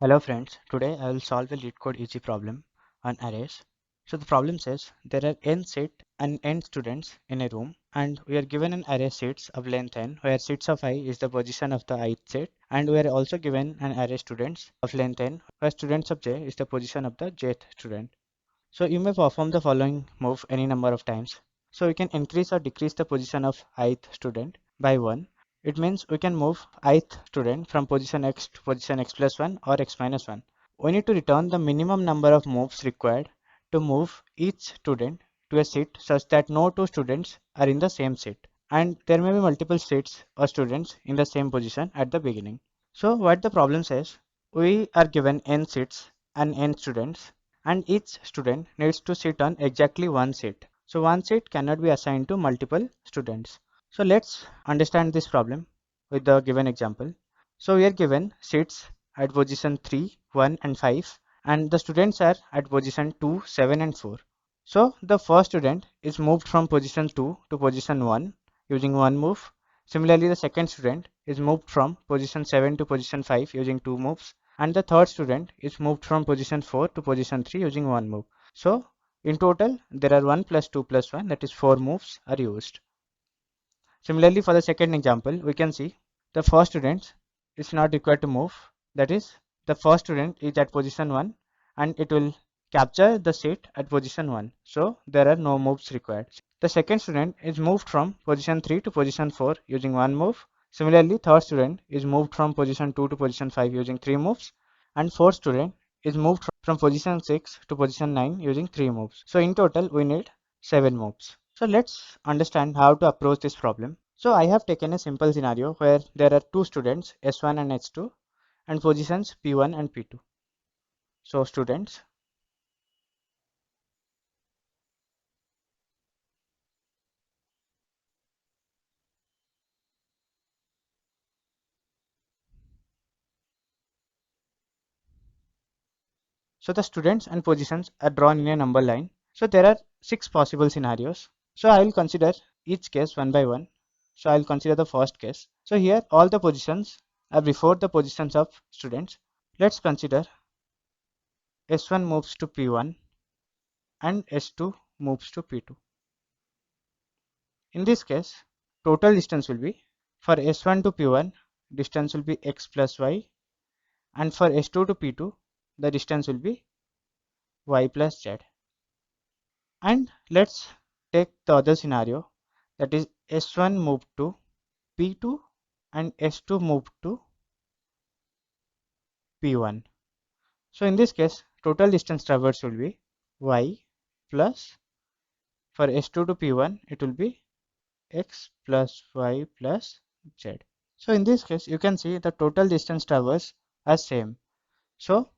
Hello friends, today I will solve a LeetCode easy problem on arrays. So the problem says there are n seat and n students in a room and we are given an array seats of length n where seats of I is the position of the ith seat and we are also given an array students of length n where students of j is the position of the jth student. So you may perform the following move any number of times. So we can increase or decrease the position of ith student by 1. It means we can move ith student from position x to position x plus 1 or x minus 1. We need to return the minimum number of moves required to move each student to a seat such that no two students are in the same seat. And there may be multiple seats or students in the same position at the beginning. So what the problem says, we are given n seats and n students and each student needs to sit on exactly one seat. So one seat cannot be assigned to multiple students. So let's understand this problem with the given example. So we are given seats at position 3, 1 and 5 and the students are at position 2, 7 and 4. So the first student is moved from position 2 to position 1 using one move. Similarly, the second student is moved from position 7 to position 5 using two moves. And the third student is moved from position 4 to position 3 using one move. So in total, there are 1 plus 2 plus 1, that is 4 moves are used. Similarly, for the second example, we can see the first student is not required to move. That is, the first student is at position 1 and it will capture the seat at position 1. So there are no moves required. The second student is moved from position 3 to position 4 using one move. Similarly, third student is moved from position 2 to position 5 using three moves. And fourth student is moved from position 6 to position 9 using three moves. So in total, we need 7 moves. So let's understand how to approach this problem. So I have taken a simple scenario where there are two students S1 and S2 and positions P1 and P2. So students, so the students and positions are drawn in a number line. So there are 6 possible scenarios. So I will consider each case one by one. So I will consider the first case. So here all the positions are before the positions of students. Let's consider S1 moves to P1 and S2 moves to P2. In this case, total distance will be, for S1 to P1, distance will be x plus y, and for S2 to P2, the distance will be y plus z. And let's take the other scenario, that is S1 moved to P2 and S2 moved to P1. So in this case, total distance traversed will be y plus, for S2 to P1, it will be x plus y plus z. So in this case, you can see the total distance traversed as same. So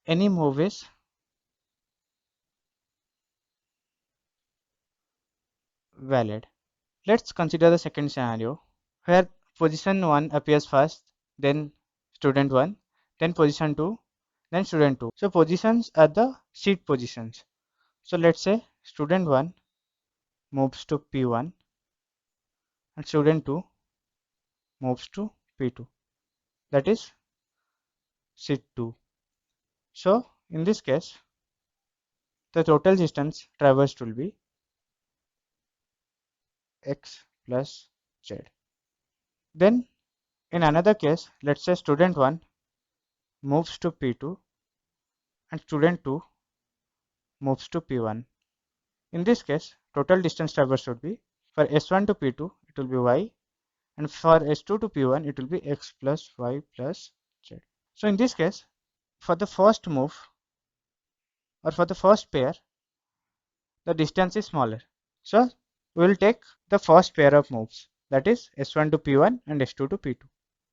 any move is valid. Let's consider the second scenario where position 1 appears first, then student 1, then position 2, then student 2. So positions are the seat positions. So let's say student 1 moves to P1 and student 2 moves to P2. That is seat 2. So in this case, the total distance traversed will be x plus z. Then in another case, let's say student 1 moves to P2 and student 2 moves to P1. In this case, total distance traversed would be, for S1 to P2, it will be y, and for S2 to P1, it will be x plus y plus z. So in this case, for the first move or for the first pair, the distance is smaller. So we will take the first pair of moves, that is S1 to P1 and S2 to P2.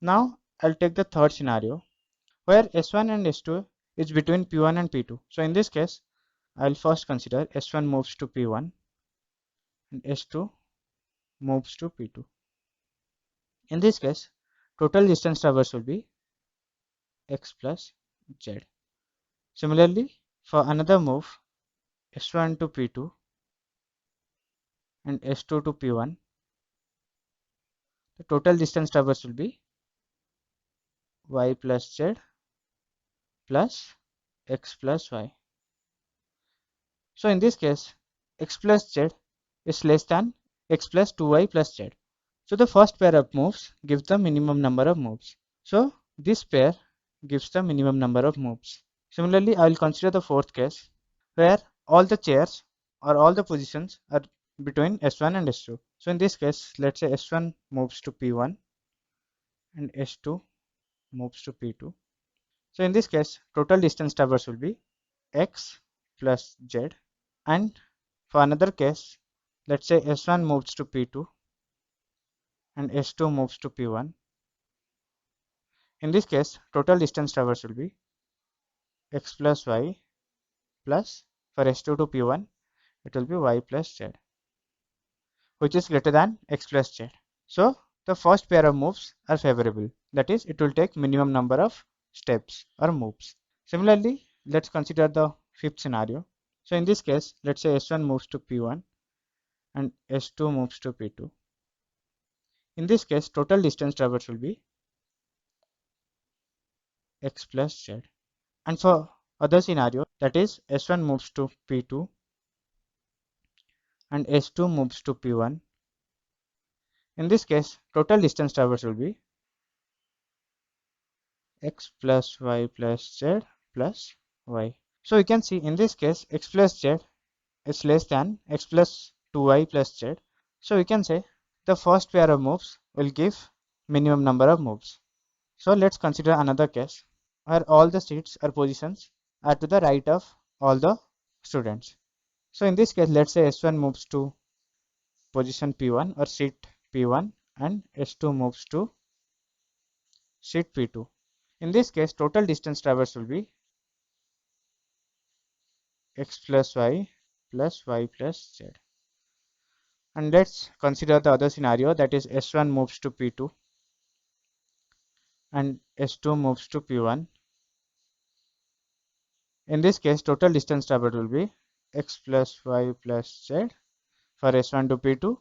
Now I'll take the third scenario where S1 and S2 is between P1 and P2. So in this case, I'll first consider S1 moves to P1 and S2 moves to P2. In this case, total distance traversed will be x plus z. Similarly, for another move, S1 to P2 and S2 to P1, the total distance traversed will be y plus z plus x plus y. So in this case, x plus z is less than x plus 2y plus z. So the first pair of moves gives the minimum number of moves. So this pair gives the minimum number of moves. Similarly, I will consider the fourth case where all the chairs or all the positions are between S1 and S2. So in this case, let's say S1 moves to P1 and S2 moves to P2. So in this case, total distance traversed will be x plus z. And for another case, let's say S1 moves to P2 and S2 moves to P1. In this case, total distance traversed will be x plus y plus, for S2 to P1, it will be y plus z, which is greater than x plus z. So the first pair of moves are favorable. That is, it will take minimum number of steps or moves. Similarly, let's consider the fifth scenario. So in this case, let's say S1 moves to P1 and S2 moves to P2. In this case, total distance traversed will be x plus z. And for other scenario, that is S1 moves to P2 and S2 moves to P1. In this case, total distance traversed will be x plus y plus z plus y. So you can see in this case, x plus z is less than x plus 2y plus z. So we can say the first pair of moves will give minimum number of moves. So let's consider another case where all the seats or positions are to the right of all the students. So in this case, let's say S1 moves to position P1 or seat P1 and S2 moves to seat P2. In this case, total distance traversed will be x plus y plus y plus z. And let's consider the other scenario, that is S1 moves to P2 and S2 moves to P1. In this case, total distance traveled will be x plus y plus z for S1 to P2,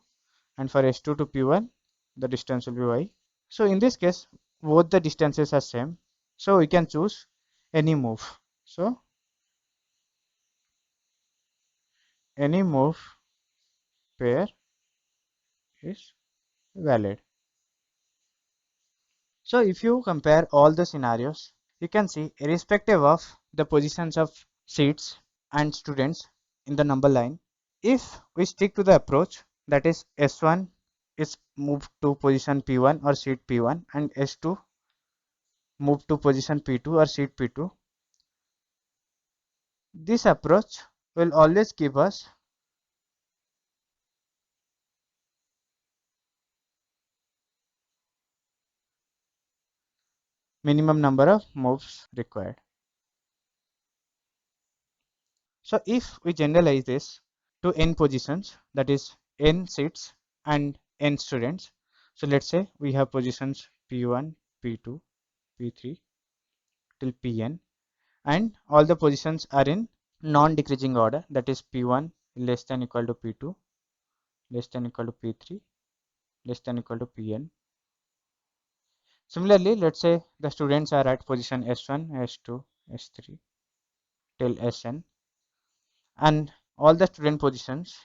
and for S2 to P1, the distance will be y. So in this case, both the distances are same. So we can choose any move. So any move pair is valid. So if you compare all the scenarios, you can see irrespective of the positions of seats and students in the number line, if we stick to the approach, that is S1 is moved to position P1 or seat P1 and S2 moved to position P2 or seat P2, this approach will always give us minimum number of moves required. So if we generalize this to n positions, that is n seats and n students, so let's say we have positions P1, P2, P3 till Pn, and all the positions are in non-decreasing order, that is P1 less than equal to P2, less than equal to P3, less than equal to Pn. Similarly, let's say the students are at position S1, S2, S3 till Sn, and all the student positions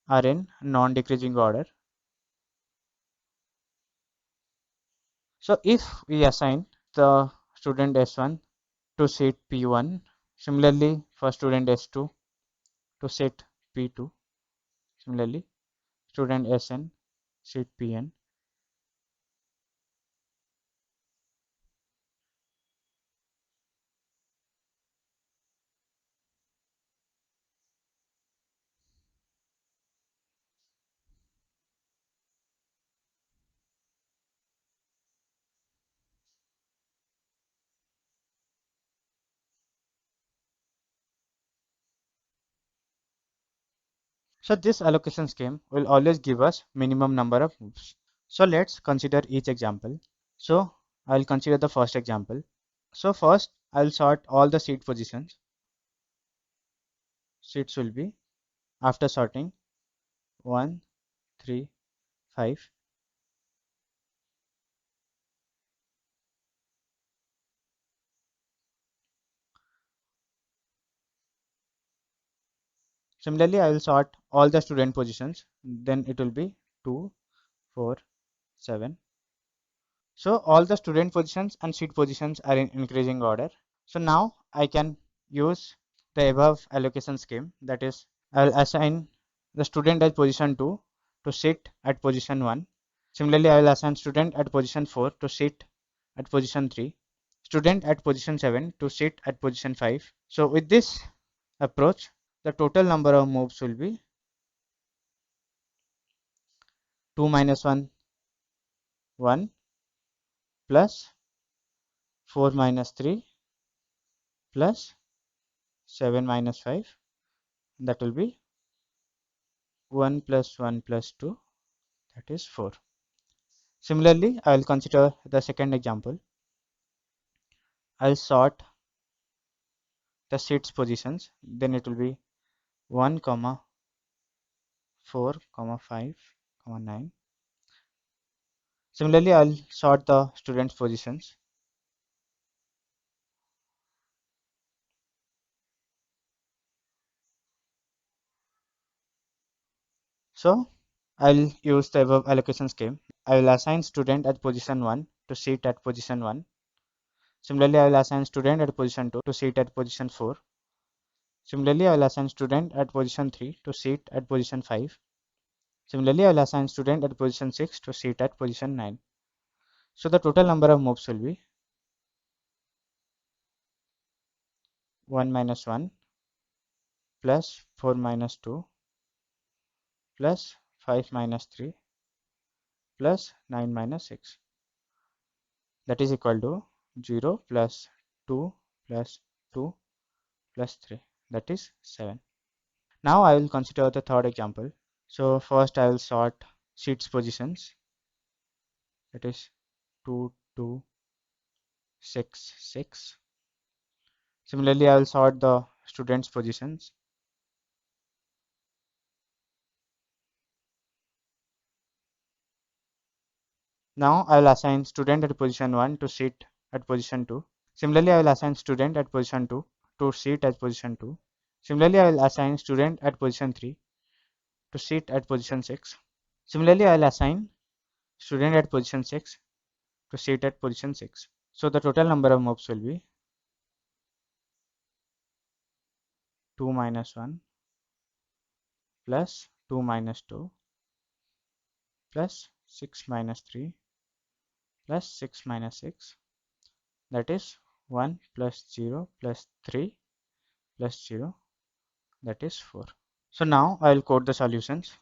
are in non-decreasing order. So if we assign the student S1 to seat P1, similarly for student S2 to seat P2, similarly student Sn seat Pn. So this allocation scheme will always give us minimum number of moves. So let's consider each example. So I will consider the first example. So first I will sort all the seat positions. Seats will be, after sorting, 1, 3, 5. Similarly, I will sort all the student positions. Then it will be 2, 4, 7. So all the student positions and seat positions are in increasing order. So now I can use the above allocation scheme. That is, I will assign the student at position 2 to sit at position 1. Similarly, I will assign student at position 4 to sit at position 3. Student at position 7 to sit at position 5. So with this approach, the total number of moves will be 2 minus 1, 1 plus 4 minus 3 plus 7 minus 5. That will be 1 plus 1 plus 2, that is 4. Similarly, I will consider the second example. I will sort the seats positions. Then it will be 1, 4, 5, 9. Similarly, I will sort the students positions. So I will use the above allocation scheme. I will assign student at position 1 to sit at position 1. Similarly, I will assign student at position 2 to sit at position 4. Similarly, I will assign student at position 3 to sit at position 5. Similarly, I will assign student at position 6 to sit at position 9. So the total number of moves will be 1 minus 1 plus 4 minus 2 plus 5 minus 3 plus 9 minus 6. That is equal to 0 plus 2 plus 2 plus 3. That is 7. Now I will consider the third example. So first I will sort seats positions. That is 2, 2, 6, 6. Similarly, I will sort the students positions. Now I will assign student at position 1 to sit at position 2. Similarly, I will assign student at position 2 to sit at position 2. Similarly, I will assign student at position 3 to sit at position 6. Similarly, I will assign student at position 6 to sit at position 6. So the total number of moves will be 2 minus 1 plus 2 minus 2 plus 6 minus 3 plus 6 minus 6. That is 1 plus 0 plus 3 plus 0, that is 4. So now I will code the solutions.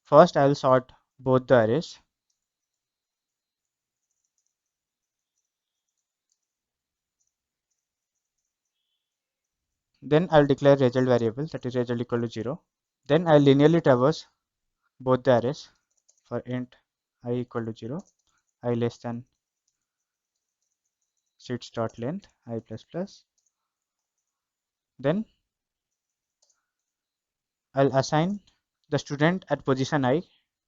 First I will sort both the arrays. Then I will declare result variable, that is result equal to 0. Then I will linearly traverse both the arrays for int I equal to 0, I less than sits dot length I plus plus. Then I will assign the student at position I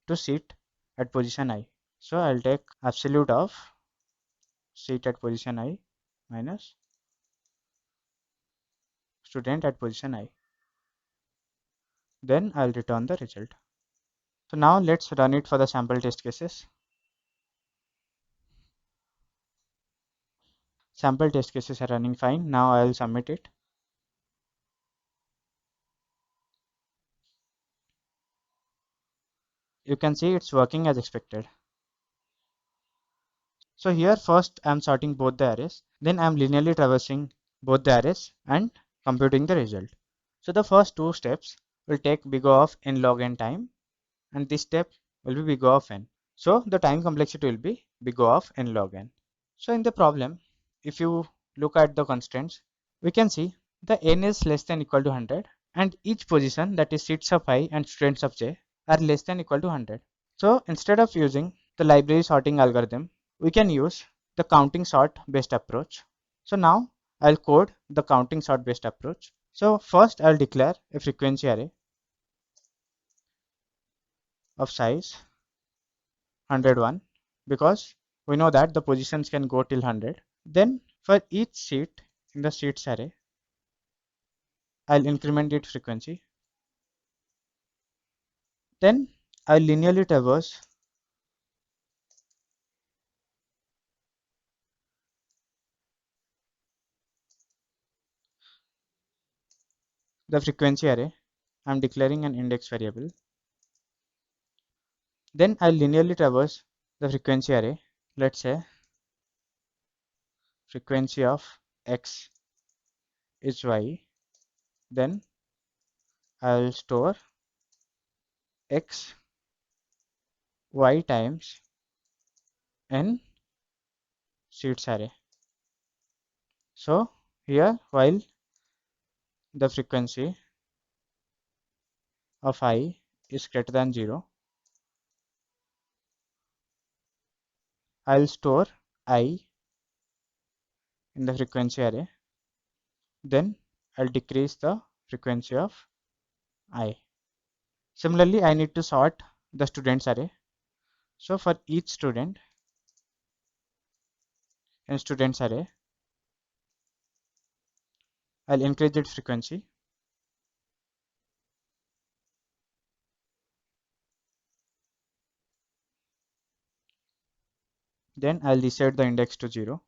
to sit at position I. So I will take absolute of sit at position I minus student at position I. Then I will return the result. So now let's run it for the sample test cases. Sample test cases are running fine. Now I will submit it. You can see it's working as expected. So here first I am sorting both the arrays. Then I am linearly traversing both the arrays and computing the result. So the first two steps will take big O of n log n time, and this step will be big O of n. So the time complexity will be big O of n log n. So in the problem, if you look at the constraints, we can see the n is less than equal to 100 and each position, that is seats of I and students of j, are less than equal to 100. So instead of using the library sorting algorithm, we can use the counting sort based approach. So now I'll code the counting sort based approach. So first I'll declare a frequency array of size 101 because we know that the positions can go till 100. Then for each seat in the seats array, I'll increment its frequency. Then I'll linearly traverse the frequency array. I'm declaring an index variable. Then I'll linearly traverse the frequency array. Let's say frequency of x is y. Then I'll store x y times n seeds array. So here, while the frequency of I is greater than 0, I'll store I in the frequency array. Then I'll decrease the frequency of I. Similarly, I need to sort the students array. So for each student in students array, I'll increase its frequency. Then I'll reset the index to 0.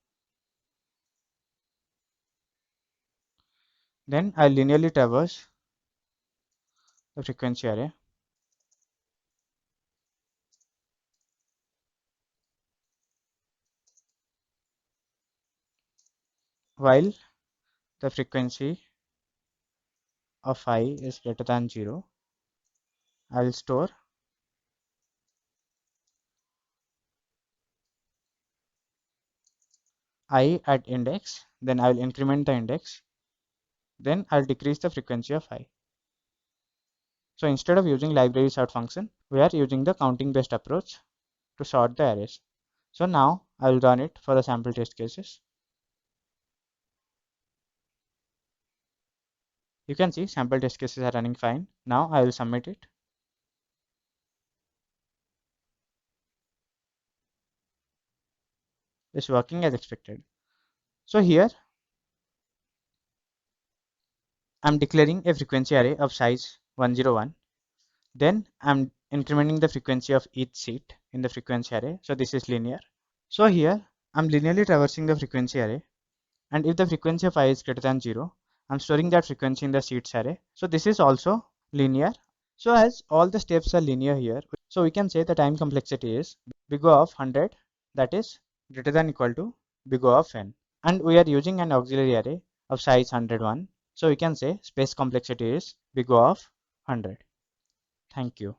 Then I'll linearly traverse the frequency array. While the frequency of I is greater than 0, I'll store I at index. Then I'll increment the index. Then I'll decrease the frequency of I. So instead of using library sort function, we are using the counting based approach to sort the arrays. So now I will run it for the sample test cases. You can see sample test cases are running fine. Now I will submit it. It's working as expected. So here I'm declaring a frequency array of size 101. Then I'm incrementing the frequency of each seat in the frequency array. So this is linear. So here I'm linearly traversing the frequency array. And if the frequency of I is greater than 0, I'm storing that frequency in the seats array. So this is also linear. So as all the steps are linear here, so we can say the time complexity is big O of 100, that is greater than equal to big O of n. And we are using an auxiliary array of size 101. So we can say space complexity is big O of 100. Thank you.